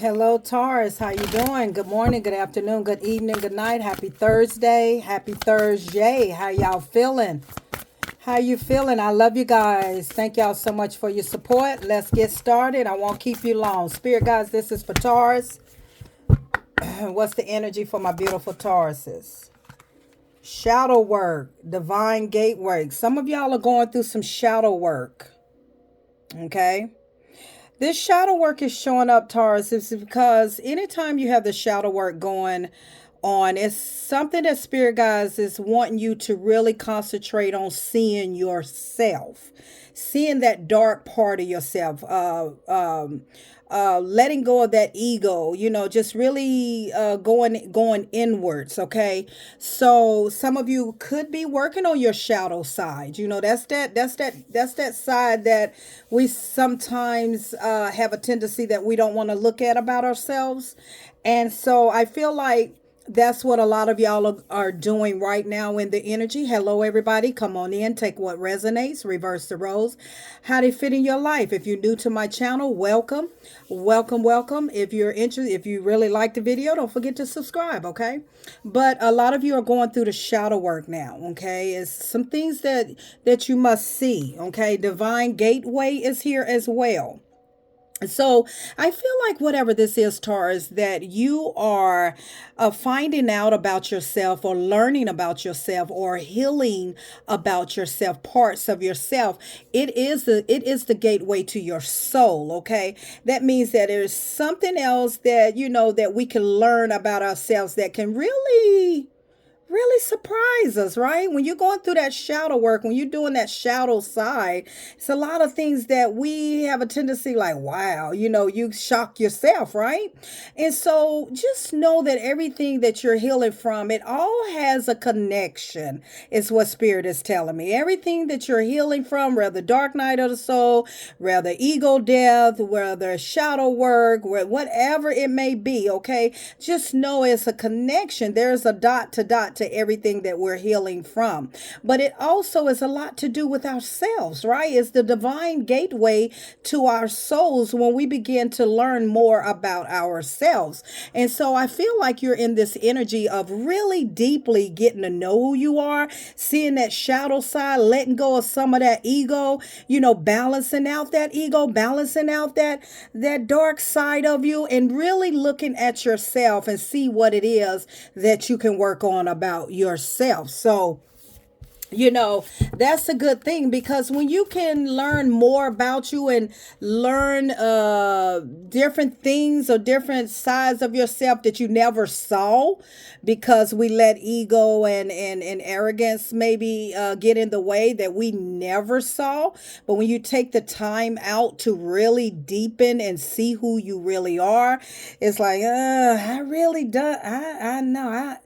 Hello, Taurus. How you doing? Good morning, good afternoon, good evening, good night. Happy Thursday. Happy Thursday. How y'all feeling? How you feeling? I love you guys. Thank y'all so much for your support. Let's get started. I won't keep you long. Spirit guys, this is for Taurus. What's the energy for my beautiful Tauruses? Shadow work, divine gate work. Some of y'all are going through some shadow work. Okay? This shadow work is showing up, Taurus, is because anytime you have the shadow work going on, it's something that Spirit Guides is wanting you to really concentrate on seeing yourself, seeing that dark part of yourself, letting go of that ego, just really going inwards. Okay, so some of you could be working on your shadow side. That's that side that we sometimes have a tendency that we don't want to look at about ourselves. And so I feel like that's what a lot of y'all are doing right now in the energy. Hello, everybody. Come on in. Take what resonates. Reverse the roles. How they fit in your life. If you're new to my channel, welcome. Welcome, welcome. If you're interested, if you really like the video, don't forget to subscribe, okay? But a lot of you are going through the shadow work now, okay? It's some things that you must see, okay? Divine gateway is here as well. So I feel like whatever this is, Taurus, that you are finding out about yourself or learning about yourself or healing about yourself, parts of yourself. It is the gateway to your soul. Okay, that means that there's something else that that we can learn about ourselves that can really surprise us, right? When you're going through that shadow work, when you're doing that shadow side, it's a lot of things that we have a tendency like, wow, you shock yourself, right? And so just know that everything that you're healing from, it all has a connection, is what Spirit is telling me. Everything that you're healing from, whether dark night of the soul, whether ego death, whether shadow work, whatever it may be, okay? Just know it's a connection. There's a dot to everything that we're healing from. But it also is a lot to do with ourselves, right? It's the divine gateway to our souls when we begin to learn more about ourselves. And so I feel like you're in this energy of really deeply getting to know who you are, seeing that shadow side, letting go of some of that ego, balancing out that ego, balancing out that dark side of you, and really looking at yourself and see what it is that you can work on about yourself. So that's a good thing, because when you can learn more about you and learn different things or different sides of yourself that you never saw, because we let ego and arrogance maybe get in the way, that we never saw. But when you take the time out to really deepen and see who you really are, it's like, I really do. I know.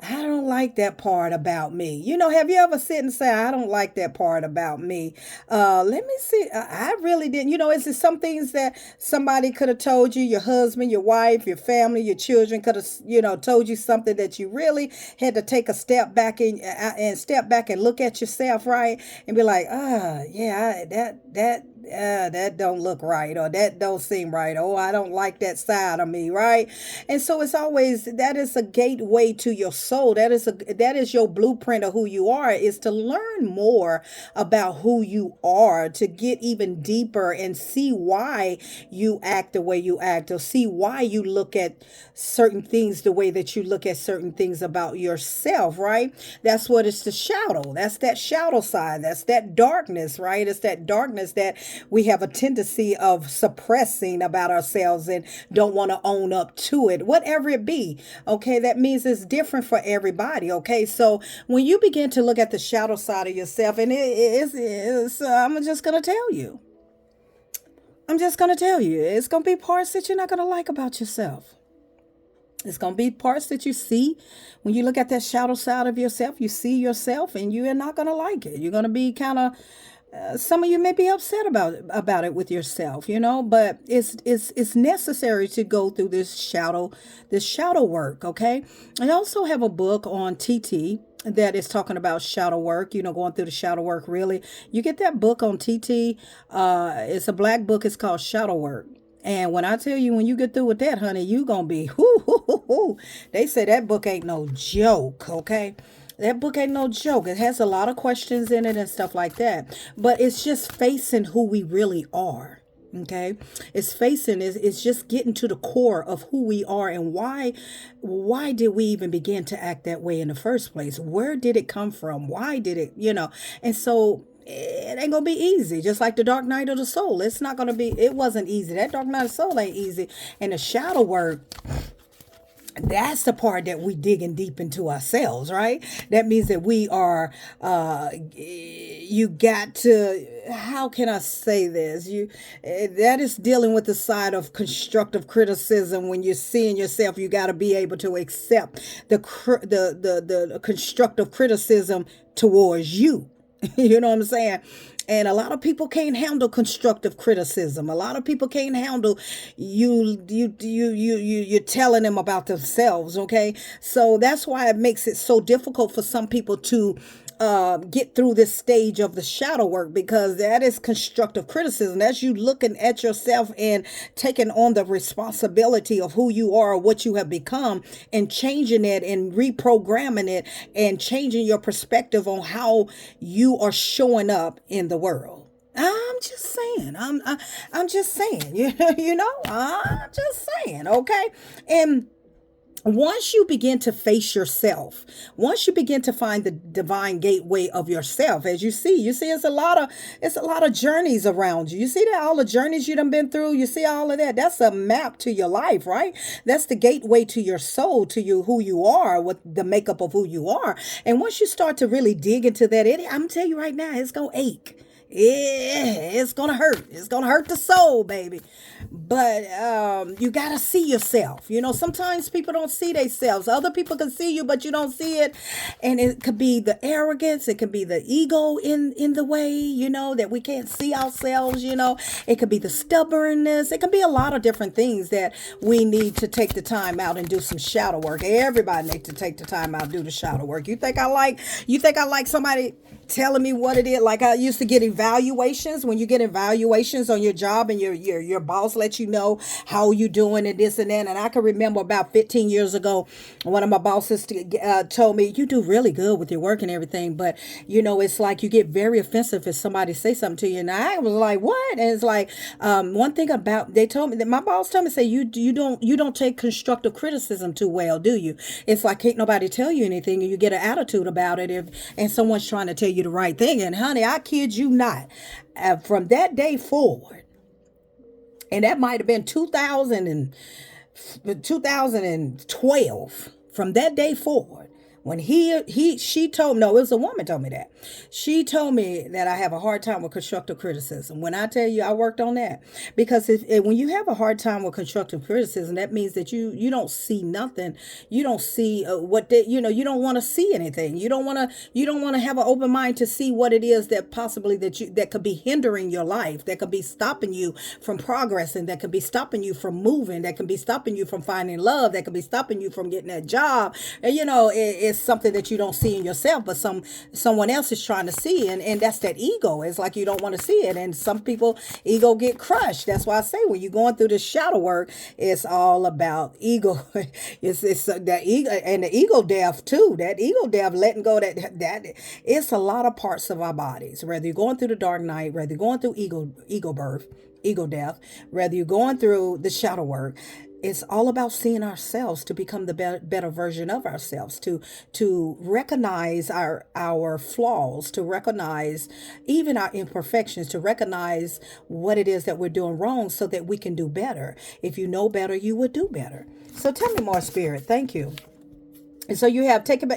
I don't like that part about me. Have you ever sit and say, I don't like that part about me? Let me see. I really didn't. Is it some things that somebody could have told you, your husband, your wife, your family, your children could have, told you something that you really had to take a step back and step back and look at yourself, right? And be like, yeah, that don't look right, or that don't seem right. Oh, I don't like that side of me, right? And so it's always, that is a gateway to your soul. That is your blueprint of who you are, is to learn more about who you are, to get even deeper and see why you act the way you act, or see why you look at certain things the way that you look at certain things about yourself, right? That's what it's the shadow. That's that shadow side. That's that darkness, right? It's that darkness that we have a tendency of suppressing about ourselves and don't want to own up to it, whatever it be. Okay, that means it's different for everybody. Okay, so when you begin to look at the shadow side of yourself, and I'm just gonna tell you, it's gonna be parts that you're not gonna like about yourself. It's going to be parts that you see when you look at that shadow side of yourself. You see yourself and you're not going to like it. You're going to be kind of, some of you may be upset about it with yourself, but it's necessary to go through this shadow work. Okay. I also have a book on TT that is talking about shadow work, going through the shadow work. Really, you get that book on TT. It's a black book. It's called Shadow Work. And when I tell you, when you get through with that, honey, you gonna be whoo hoo hoo hoo. They say that book ain't no joke, okay? That book ain't no joke. It has a lot of questions in it and stuff like that. But it's just facing who we really are. Okay, it's facing it's just getting to the core of who we are and why did we even begin to act that way in the first place? Where did it come from? Why did it, and so it ain't gonna be easy, just like the dark night of the soul. It's not gonna be, it wasn't easy. That dark night of the soul ain't easy. And the shadow work, that's the part that we digging deep into ourselves, right? That means that we are you got to, how can I say this, that is dealing with the side of constructive criticism. When you're seeing yourself, you got to be able to accept the constructive criticism towards you. You know what I'm saying? And a lot of people can't handle constructive criticism. A lot of people can't handle you're telling them about themselves. Okay, so that's why it makes it so difficult for some people to get through this stage of the shadow work, because that is constructive criticism. That's you looking at yourself and taking on the responsibility of who you are, what you have become, and changing it and reprogramming it and changing your perspective on how you are showing up in the world. I'm just saying. I'm just saying. I'm just saying. Okay, and once you begin to face yourself, once you begin to find the divine gateway of yourself, as you see it's a lot of journeys around you. You see that, all the journeys you done been through, you see all of that. That's a map to your life, right? That's the gateway to your soul, to you, who you are, what the makeup of who you are. And once you start to really dig into that, I'm telling you right now, it's gonna ache. Yeah, it's gonna hurt. It's gonna hurt the soul, baby. But you gotta see yourself. Sometimes people don't see themselves. Other people can see you, but you don't see it. And it could be the arrogance. It could be the ego in the way. That we can't see ourselves. It could be the stubbornness. It could be a lot of different things that we need to take the time out and do some shadow work. Everybody needs to take the time out and do the shadow work. You think I like somebody telling me what it is? Like I used to get evaluations. When you get evaluations on your job and your boss lets you know how you doing and this and that. And I can remember about 15 years ago, one of my bosses told me, you do really good with your work and everything, but it's like you get very offensive if somebody say something to you. And I was like, what? And it's like, one thing about, they told me that my boss told me, say, you don't take constructive criticism too well, do you? It's like, can't nobody tell you anything and you get an attitude about it and someone's trying to tell you the right thing. And honey, I kid you not, from that day forward, and that might have been 2012, from that day forward, when she told me, no, it was a woman told me that. She told me that I have a hard time with constructive criticism. When I tell you I worked on that, because when you have a hard time with constructive criticism, that means that you don't see nothing. You don't see you don't want to see anything. You don't want to have an open mind to see what it is that possibly that could be hindering your life, that could be stopping you from progressing, that could be stopping you from moving, that could be stopping you from finding love, that could be stopping you from getting that job. And it's something that you don't see in yourself, but someone else is trying to see, and that's that ego. It's like you don't want to see it, and some people ego get crushed. That's why I say when you're going through the shadow work, it's all about ego. it's the ego and the ego death too. That ego death, letting go. That it's a lot of parts of our bodies. Whether you're going through the dark night, whether you're going through ego birth, ego death, whether you're going through the shadow work. It's all about seeing ourselves to become the better version of ourselves, to recognize our flaws, to recognize even our imperfections, to recognize what it is that we're doing wrong so that we can do better. If you know better, you would do better. So tell me more, Spirit. Thank you. And so you have taken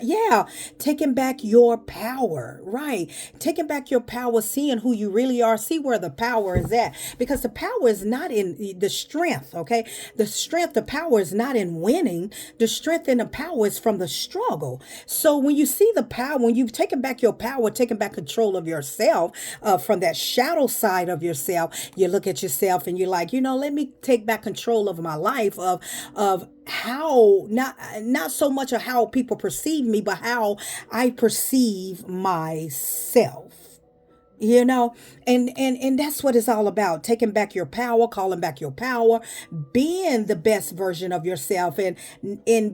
back your power, right? Taking back your power, seeing who you really are, see where the power is at. Because the power is not in the strength, okay? The power is not in winning. The strength and the power is from the struggle. So when you see the power, when you've taken back your power, taken back control of yourself, from that shadow side of yourself, you look at yourself and you're like, let me take back control of my life, of how, not so much of how people perceive me, but how I perceive myself. you know. And that's what it's all about, taking back your power, calling back your power, being the best version of yourself, and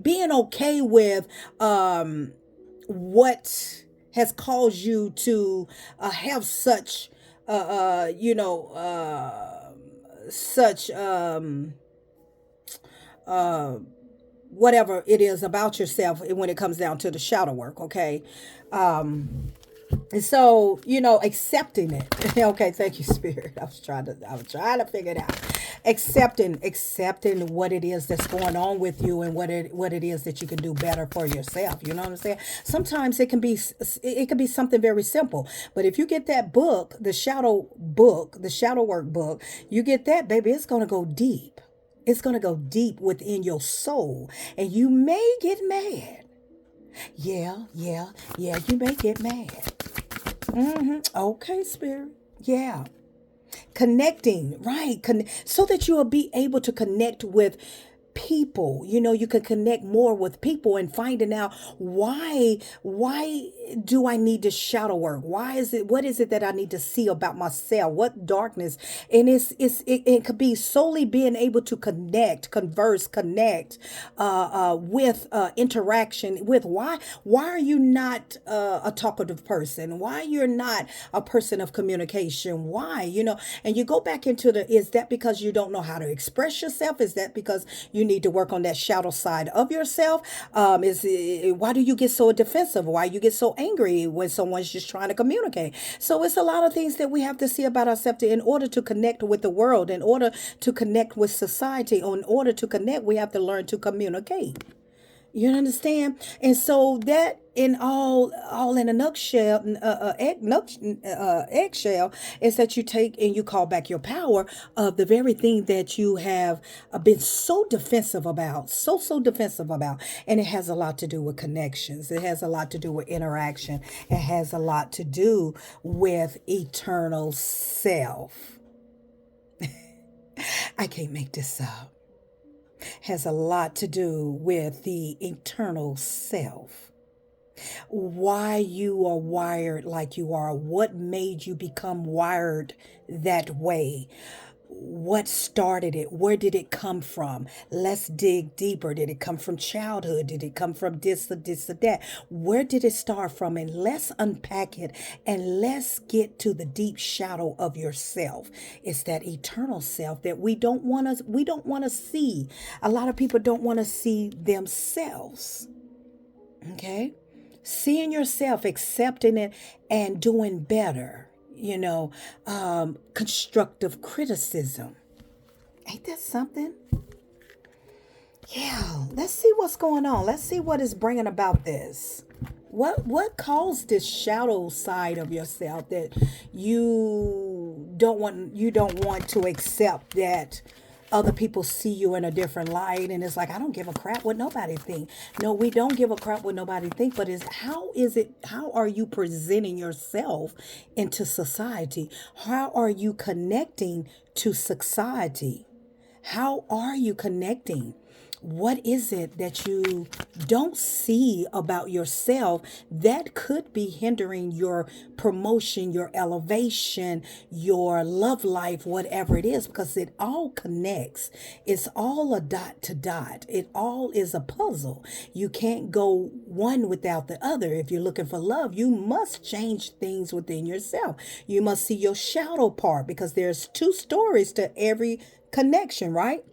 being okay with what has caused you to have such you know such whatever it is about yourself when it comes down to the shadow work, okay. And so, accepting it. Okay, thank you, Spirit. I was trying to figure it out. Accepting what it is that's going on with you, and what it is that you can do better for yourself. You know what I'm saying? Sometimes it can be something very simple. But if you get that book, the shadow work book, you get that, baby, it's gonna go deep. It's gonna go deep within your soul. And you may get mad. Yeah, yeah, yeah, you may get mad. Okay, Spirit. Yeah. Connecting, right? So that you will be able to connect with people. You can connect more with people, and finding out why do I need to shadow work? What is it that I need to see about myself? What darkness? And it could be solely being able to connect with interaction with why are you not a talkative person? Why you're not a person of communication? Why? And you go back into is that because you don't know how to express yourself? Is that because you need to work on that shadow side of yourself? Why do you get so defensive? Why you get so angry when someone's just trying to communicate? So it's a lot of things that we have to see about ourselves in order to connect with the world, in order to connect with society, or in order to connect, we have to learn to communicate. You understand? And so that, in all in a nutshell, eggshell, is that you take and you call back your power of the very thing that you have been so defensive about, so defensive about. And it has a lot to do with connections. It has a lot to do with interaction. It has a lot to do with eternal self. I can't make this up. Has a lot to do with the eternal self. Why you are wired like you are, what made you become wired that way, what started it, where did it come from? Let's dig deeper. Did it come from childhood? Did it come from this or that? Where did it start from? And let's unpack it, and let's get to the deep shadow of yourself. It's that eternal self that we don't want to see. A lot of people don't want to see themselves. Okay? Seeing yourself, accepting it, and doing better. Constructive criticism. Ain't that something? Yeah, let's see what's going on. Let's see what is bringing about this. What caused this shadow side of yourself that you don't want to accept that other people see you in a different light, and it's like, I don't give a crap what nobody think. No, we don't give a crap what nobody think, but how are you presenting yourself into society? How are you connecting to society? How are you connecting? What is it that you don't see about yourself that could be hindering your promotion, your elevation, your love life, whatever it is? Because it all connects. It's all a dot to dot. It all is a puzzle. You can't go one without the other. If you're looking for love, you must change things within yourself. You must see your shadow part, because there's two stories to every connection, right?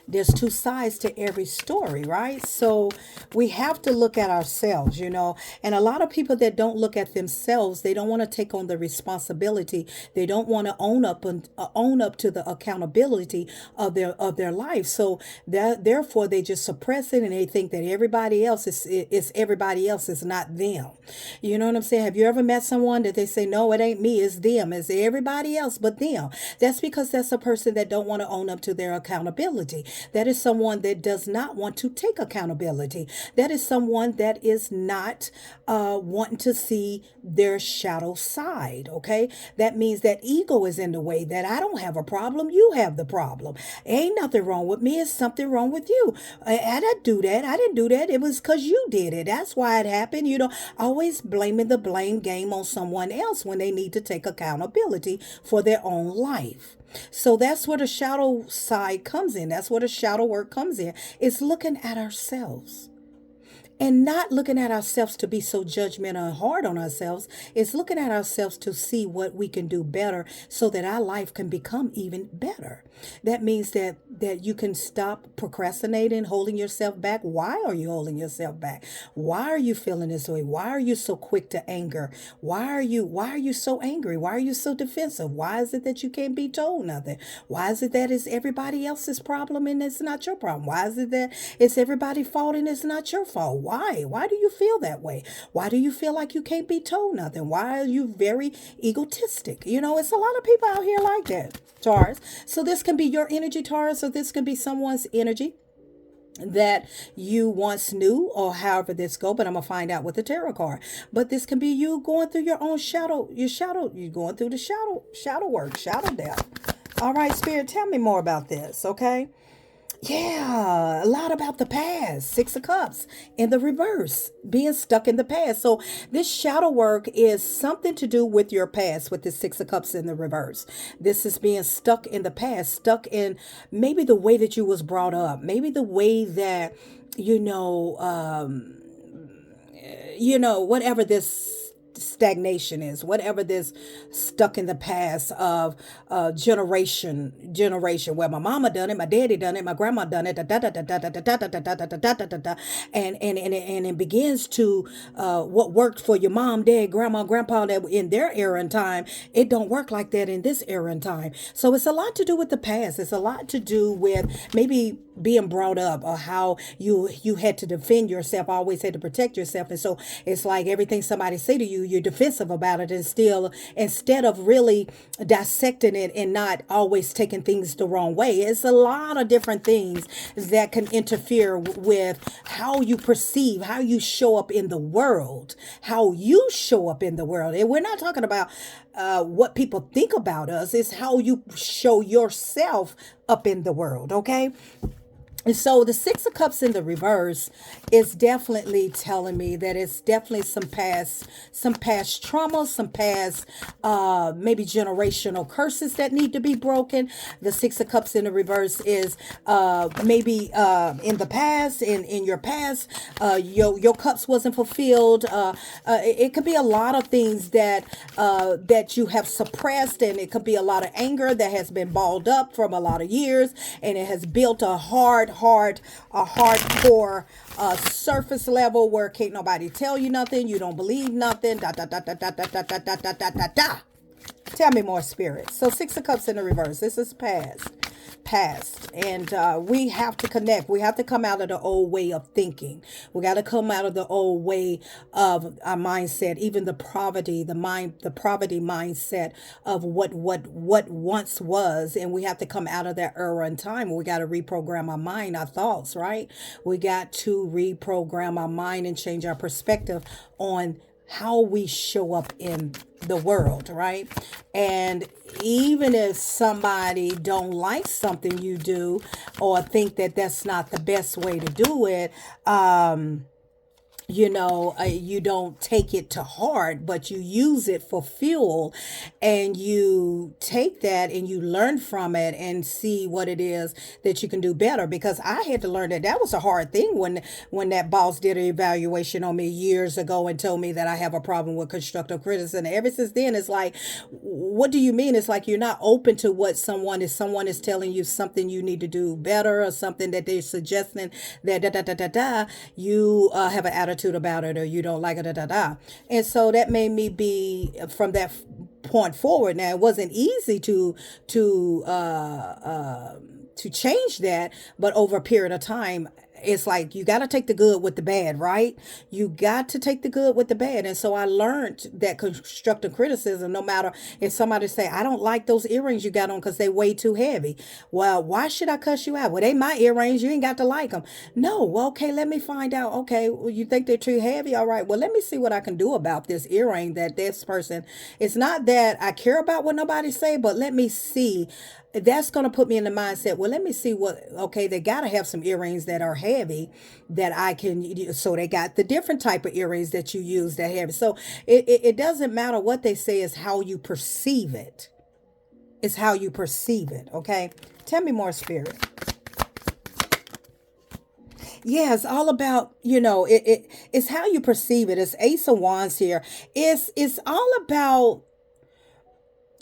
There's two sides to every story, right? So we have to look at ourselves. And a lot of people that don't look at themselves, they don't want to take on the responsibility. They don't want to own up to the accountability of their life. So therefore they just suppress it, and they think that everybody else is everybody else, is not them. You know what I'm saying? Have you ever met someone that they say, no, it ain't me, it's them, it's everybody else but them? That's because that's a person that don't want to own up to their accountability. That is someone that does not want to take accountability. That is someone that is not wanting to see their shadow side. Okay. That means that ego is in the way, that I don't have a problem. You have the problem. Ain't nothing wrong with me. It's something wrong with you. I didn't do that. I didn't do that. It was because you did it. That's why it happened. Always blaming the blame game on someone else when they need to take accountability for their own life. So that's where the shadow side comes in. That's where the shadow work comes in. It's looking at ourselves. And not looking at ourselves to be so judgmental and hard on ourselves. It's looking at ourselves to see what we can do better so that our life can become even better. That means that you can stop procrastinating, holding yourself back. Why are you holding yourself back? Why are you feeling this way? Why are you so quick to anger? Why are you so angry? Why are you so defensive? Why is it that you can't be told nothing? Why is it that it's everybody else's problem and it's not your problem? Why is it that it's everybody's fault and it's not your fault? Why? Why do you feel that way? Why do you feel like you can't be told nothing? Why are you very egotistic? It's a lot of people out here like that, Taurus. So this can be your energy, Taurus, or this can be someone's energy that you once knew, or however this go, but I'm gonna find out with the tarot card. But this can be you going through your own shadow, you're going through the shadow work, shadow death. All right, Spirit, tell me more about this, okay? Yeah, a lot about the past. Six of Cups in the reverse, being stuck in the past. So this shadow work is something to do with your past with the Six of Cups in the reverse. This is being stuck in the past, stuck in maybe the way that you was brought up, maybe the way that, whatever this stagnation is, whatever this stuck in the past of generation where my mama done it, my daddy done it, my grandma done it, and it begins to what worked for your mom, dad, grandma, grandpa that in their era and time, it don't work like that in this era and time. So it's a lot to do with the past. It's a lot to do with maybe being brought up, or how you had to defend yourself, always had to protect yourself. And so it's like everything somebody say to you, you're defensive about it, and still, instead of really dissecting it and not always taking things the wrong way. It's a lot of different things that can interfere with how you perceive, how you show up in the world, how you show up in the world. And we're not talking about what people think about us. It's how you show yourself up in the world, okay? And so the Six of Cups in the reverse is definitely telling me that it's definitely some past trauma, some past maybe generational curses that need to be broken. The Six of Cups in the reverse is maybe in the past, in your past, your cups wasn't fulfilled. It could be a lot of things that you have suppressed, and it could be a lot of anger that has been balled up from a lot of years, and it has built a hardcore surface level where can't nobody tell you nothing, you don't believe nothing, Tell me more, Spirit. So Six of Cups in the reverse. This is past, and we have to connect. We have to come out of the old way of thinking. We got to come out of the old way of our mindset, even the poverty mindset of what once was, and we have to come out of that era and time. We got to reprogram our mind, our thoughts, right? We got to reprogram our mind and change our perspective on how we show up in the world, right? And even if somebody don't like something you do, or think that that's not the best way to do it, you don't take it to heart, but you use it for fuel, and you take that and you learn from it and see what it is that you can do better. Because I had to learn that was a hard thing when that boss did an evaluation on me years ago and told me that I have a problem with constructive criticism. And ever since then, it's like, what do you mean? It's like you're not open to what someone is telling you something you need to do better, or something that they're suggesting that you have an attitude about it, or you don't like it, And so that made me be, from that point forward. Now, it wasn't easy to change that, but over a period of time, it's like you got to take the good with the bad, right? You got to take the good with the bad. And so I learned that constructive criticism, no matter if somebody say, I don't like those earrings you got on because they way too heavy. Well, why should I cuss you out? Well, they my earrings. You ain't got to like them. No. Well, okay, let me find out. Okay, well, you think they're too heavy? All right. Well, let me see what I can do about this earring that this person, it's not that I care about what nobody say, but let me see. That's going to put me in the mindset, well, let me see what, okay, they got to have some earrings that are heavy that I can, so they got the different type of earrings that you use that heavy. So it doesn't matter what they say, is how you perceive it. It's how you perceive it. Okay. Tell me more, Spirit. Yeah, it's all about, it's how you perceive it. It's Ace of Wands here. It's all about,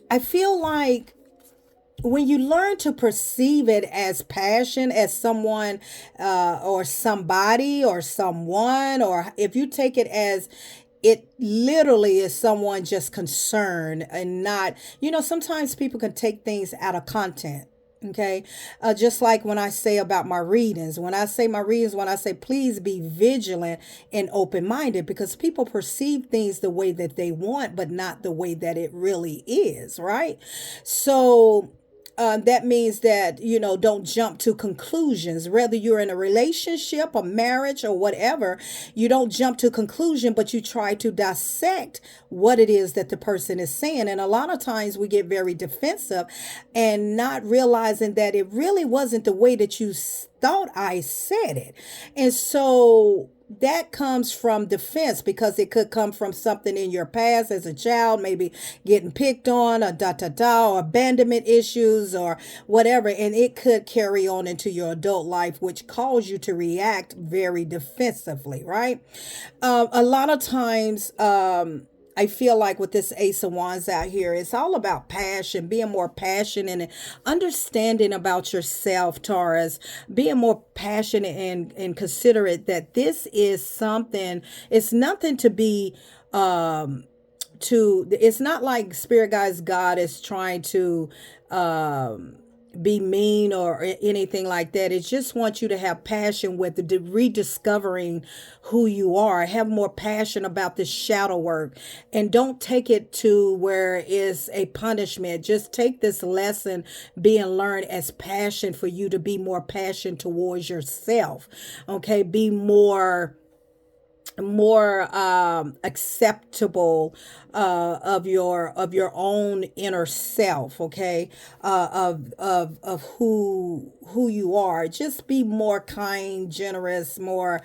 I feel like when you learn to perceive it as passion, as someone or somebody or someone, or if you take it as it literally is someone just concerned and not, sometimes people can take things out of content. Okay. Just like when I say about my readings, when I say my readings, when I say please be vigilant and open minded, because people perceive things the way that they want, but not the way that it really is. Right. So that means that, don't jump to conclusions. Whether you're in a relationship, a marriage, or whatever, you don't jump to conclusion, but you try to dissect what it is that the person is saying. And a lot of times we get very defensive and not realizing that it really wasn't the way that you thought I said it. And so that comes from defense, because it could come from something in your past as a child, maybe getting picked on, or or abandonment issues or whatever. And it could carry on into your adult life, which cause you to react very defensively, right? A lot of times, I feel like with this Ace of Wands out here, it's all about passion, being more passionate and understanding about yourself, Taurus, being more passionate and considerate that this is something, it's nothing to be, it's not like Spirit Guides God is trying to, be mean or anything like that. It just wants you to have passion with the rediscovering who you are. Have more passion about this shadow work, and don't take it to where it's a punishment. Just take this lesson being learned as passion for you to be more passion towards yourself. Okay, be more acceptable of your own inner self, okay, of who you are. Just be more kind, generous, more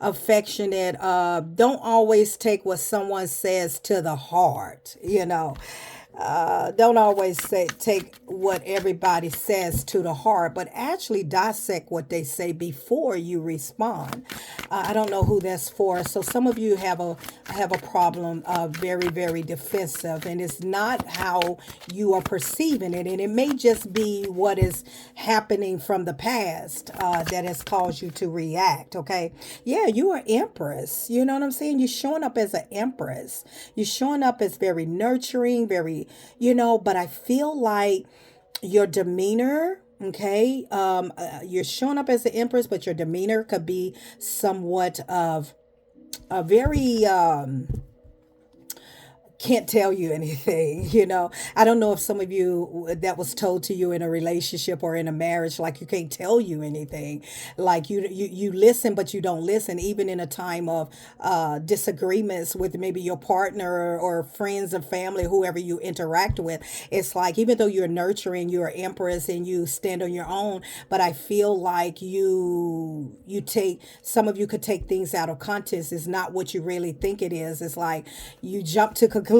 affectionate. Don't always take what someone says to the heart, don't always take what everybody says to the heart, but actually dissect what they say before you respond. I don't know who that's for. So some of you have a problem, very, very defensive, and it's not how you are perceiving it, and it may just be what is happening from the past that has caused you to react. Okay, yeah, you are Empress. You know what I'm saying? You're showing up as an Empress. You're showing up as very nurturing, very, but I feel like your demeanor, okay, you're showing up as an Empress, but your demeanor could be somewhat of a very can't tell you anything. I don't know if some of you that was told to you in a relationship or in a marriage, like you can't tell you anything, like you listen but you don't listen, even in a time of disagreements with maybe your partner or friends or family, whoever you interact with. It's like, even though you're nurturing, you're an Empress and you stand on your own, but I feel like you take, some of you could take things out of context. It's not what you really think it is. It's like you jump to conclusions.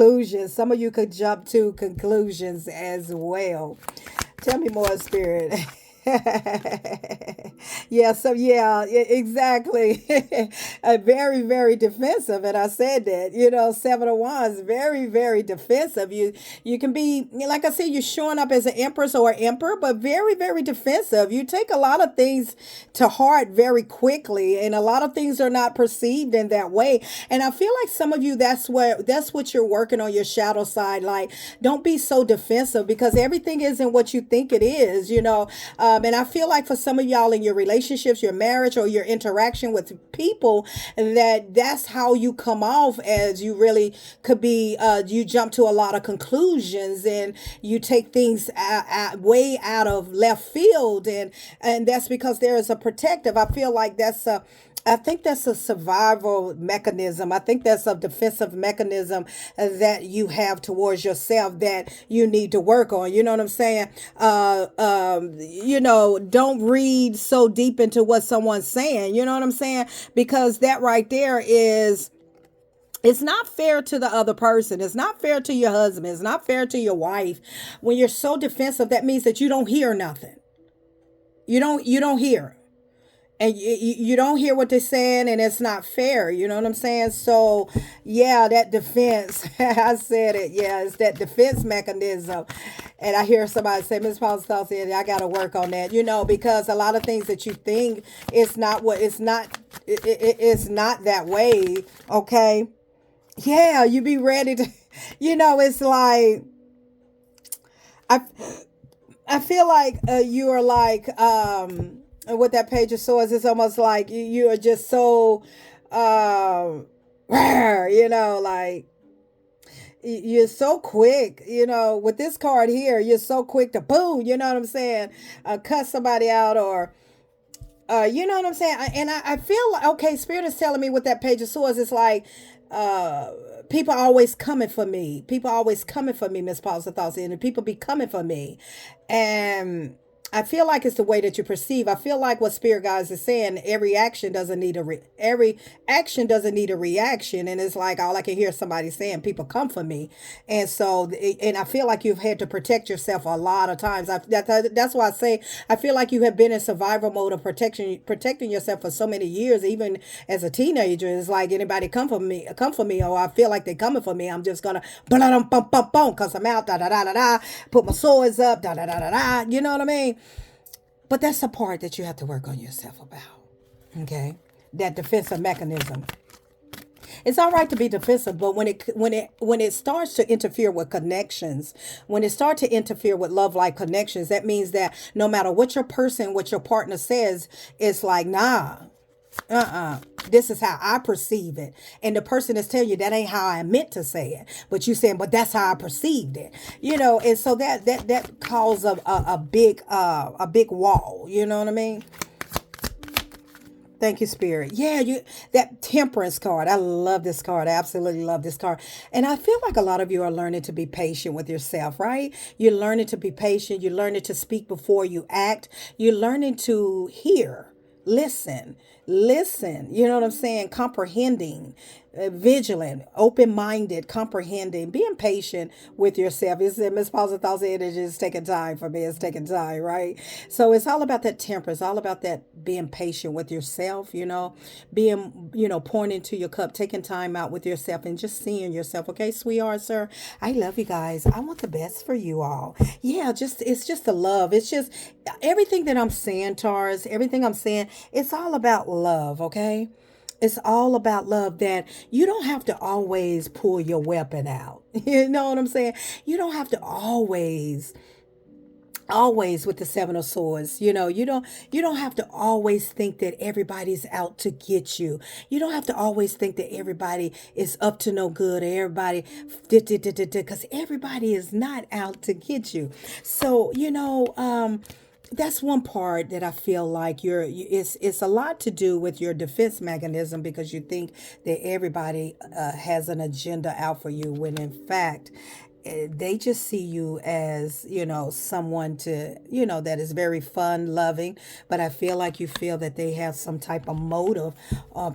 Some of you could jump to conclusions as well. Tell me more, Spirit. Yeah, so yeah, exactly. Very, very defensive. And I said that, Seven of Wands, very, very defensive. You can be, like I said, you're showing up as an Empress or emperor, but very, very defensive. You take a lot of things to heart very quickly, and a lot of things are not perceived in that way. And I feel like some of you, that's what you're working on, your shadow side. Like, don't be so defensive, because everything isn't what you think it is, and I feel like for some of y'all in your relationship, relationships, your marriage, or your interaction with people, that's how you come off, as you really could be, you jump to a lot of conclusions, and you take things way out of left field, and that's because there is a protective. I feel like I think that's a survival mechanism. I think that's a defensive mechanism that you have towards yourself that you need to work on. You know what I'm saying? Don't read so deep into what someone's saying. You know what I'm saying? Because that right there is, it's not fair to the other person. It's not fair to your husband. It's not fair to your wife. When you're so defensive, that means that you don't hear nothing. You don't hear. And you don't hear what they're saying, and it's not fair. You know what I'm saying? So yeah, that defense, I said it. Yeah, it's that defense mechanism. And I hear somebody say, Miss Paul's said, I got to work on that, because a lot of things that you think, it's not what it's not. It's not that way. Okay. Yeah, you be ready to, it's like, I, I feel like you are like, with that page of swords, it's almost like you are just so, like you're so quick, with this card here, you're so quick to boom, you know what I'm saying? Cut somebody out, or, you know what I'm saying? And I feel like, okay, Spirit is telling me with that page of swords, it's like, people are always coming for me. People are always coming for me, Miss Paul's thoughts, and people be coming for me. And I feel like it's the way that you perceive. I feel like what Spirit Guides is saying, every action doesn't need every action doesn't need a reaction. And it's like all I can hear somebody saying, people come for me. And so, and I feel like you've had to protect yourself a lot of times. That's why I say, I feel like you have been in survival mode of protecting yourself for so many years, even as a teenager. It's like, anybody come for me, or I feel like they're coming for me, I'm just gonna bum bum bum bum, cause I'm out, da da da da da, put my swords up, da da da da da. You know what I mean? But that's the part that you have to work on yourself about. Okay? That defensive mechanism. It's all right to be defensive, but when it starts to interfere with connections, when it starts to interfere with love like connections, that means that no matter what your partner says, it's like, nah. This is how I perceive it. And the person is telling you that ain't how I meant to say it. But you saying, but that's how I perceived it. And so that caused a big wall. You know what I mean? Thank you, Spirit. Yeah, that Temperance card. I love this card. I absolutely love this card. And I feel like a lot of you are learning to be patient with yourself, right? You're learning to be patient. You're learning to speak before you act. You're learning to hear, listen, you know what I'm saying? Comprehending, vigilant, open-minded, comprehending, being patient with yourself. It's Miss Paul's thoughts, it is just taking time for me. It's taking time, right? So it's all about that temperance, all about that being patient with yourself, being, pouring into your cup, taking time out with yourself, and just seeing yourself. Okay, sweetheart, sir, I love you guys. I want the best for you all. Yeah, it's just the love. It's just everything that I'm saying, Taurus, everything I'm saying, it's all about love, okay? It's all about love, that you don't have to always pull your weapon out. You know what I'm saying? You don't have to always with the Seven of Swords, you don't have to always think that everybody's out to get you. You don't have to always think that everybody is up to no good, or everybody, because everybody is not out to get you. So, that's one part that I feel like it's a lot to do with your defense mechanism, because you think that everybody has an agenda out for you, when in fact they just see you as, someone to, that is very fun loving. But I feel like you feel that they have some type of motive.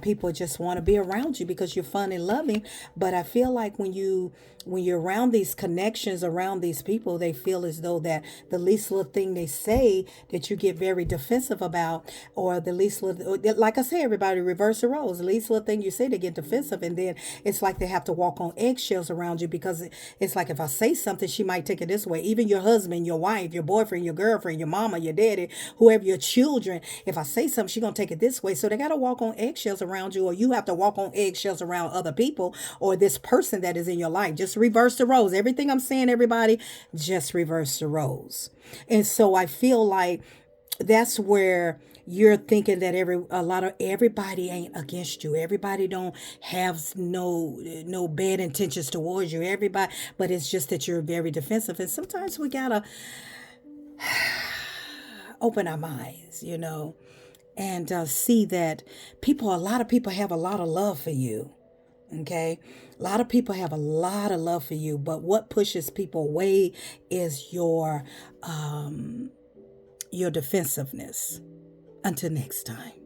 People just want to be around you because you're fun and loving. But I feel like when you're around these connections, around these people, they feel as though that the least little thing they say that you get very defensive about, or the least little, like I say, everybody reverse the roles. The least little thing you say, they get defensive, and then it's like they have to walk on eggshells around you, because it's like, if I say something, she might take it this way. Even your husband, your wife, your boyfriend, your girlfriend, your mama, your daddy, whoever, your children, if I say something, she's gonna take it this way. So they gotta walk on eggshells around you, or you have to walk on eggshells around other people, or this person that is in your life. Just reverse the roles. Everything I'm saying, everybody, just reverse the roles. And so I feel like that's where you're thinking that everybody ain't against you. Everybody don't have no bad intentions towards you. Everybody, but it's just that you're very defensive. And sometimes we gotta open our minds, and see that a lot of people have a lot of love for you. Okay. A lot of people have a lot of love for you, but what pushes people away is your defensiveness. Until next time.